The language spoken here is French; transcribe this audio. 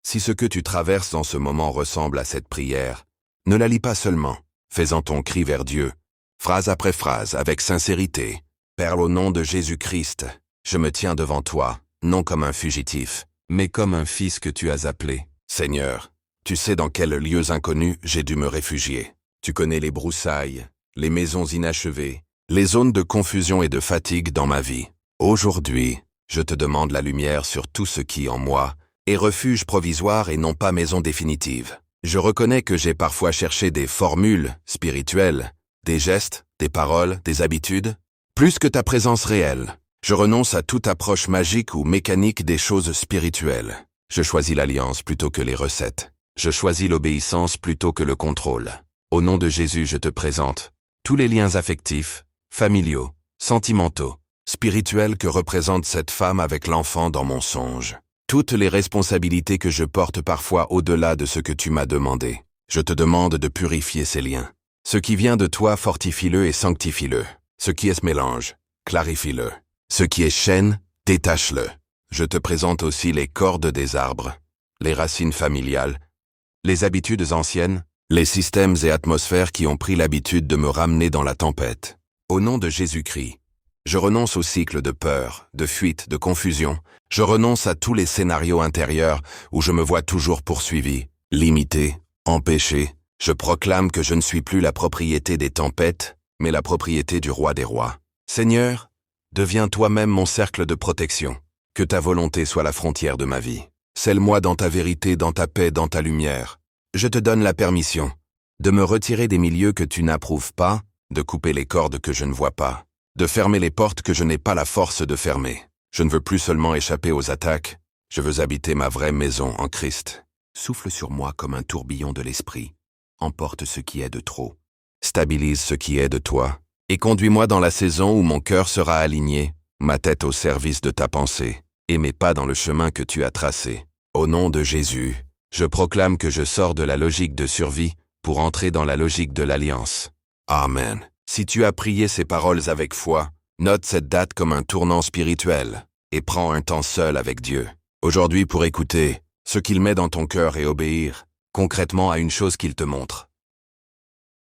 Si ce que tu traverses en ce moment ressemble à cette prière, ne la lis pas seulement, fais-en ton cri vers Dieu, phrase après phrase, avec sincérité. Père, au nom de Jésus-Christ, je me tiens devant toi, non comme un fugitif, mais comme un fils que tu as appelé. Seigneur, tu sais dans quels lieux inconnus j'ai dû me réfugier. Tu connais les broussailles, les maisons inachevées, les zones de confusion et de fatigue dans ma vie. Aujourd'hui, je te demande la lumière sur tout ce qui, en moi, est refuge provisoire et non pas maison définitive. Je reconnais que j'ai parfois cherché des formules spirituelles, des gestes, des paroles, des habitudes, plus que ta présence réelle. Je renonce à toute approche magique ou mécanique des choses spirituelles. Je choisis l'alliance plutôt que les recettes. Je choisis l'obéissance plutôt que le contrôle. Au nom de Jésus, je te présente tous les liens affectifs, familiaux, sentimentaux, spirituels que représente cette femme avec l'enfant dans mon songe. Toutes les responsabilités que je porte parfois au-delà de ce que tu m'as demandé. Je te demande de purifier ces liens. Ce qui vient de toi, fortifie-le et sanctifie-le. Ce qui est ce mélange, clarifie-le. Ce qui est chaîne, détache-le. Je te présente aussi les cordes des arbres, les racines familiales, les habitudes anciennes, les systèmes et atmosphères qui ont pris l'habitude de me ramener dans la tempête. Au nom de Jésus-Christ, je renonce au cycle de peur, de fuite, de confusion. Je renonce à tous les scénarios intérieurs où je me vois toujours poursuivi, limité, empêché. Je proclame que je ne suis plus la propriété des tempêtes, mais la propriété du roi des rois. Seigneur, deviens toi-même mon cercle de protection. Que ta volonté soit la frontière de ma vie. Scelle-moi dans ta vérité, dans ta paix, dans ta lumière. Je te donne la permission de me retirer des milieux que tu n'approuves pas, de couper les cordes que je ne vois pas, de fermer les portes que je n'ai pas la force de fermer. Je ne veux plus seulement échapper aux attaques, je veux habiter ma vraie maison en Christ. Souffle sur moi comme un tourbillon de l'esprit. Emporte ce qui est de trop. Stabilise ce qui est de toi. Et conduis-moi dans la saison où mon cœur sera aligné, ma tête au service de ta pensée, et mes pas dans le chemin que tu as tracé. Au nom de Jésus, je proclame que je sors de la logique de survie pour entrer dans la logique de l'alliance. Amen. Si tu as prié ces paroles avec foi, note cette date comme un tournant spirituel et prends un temps seul avec Dieu. Aujourd'hui pour écouter ce qu'il met dans ton cœur et obéir concrètement à une chose qu'il te montre.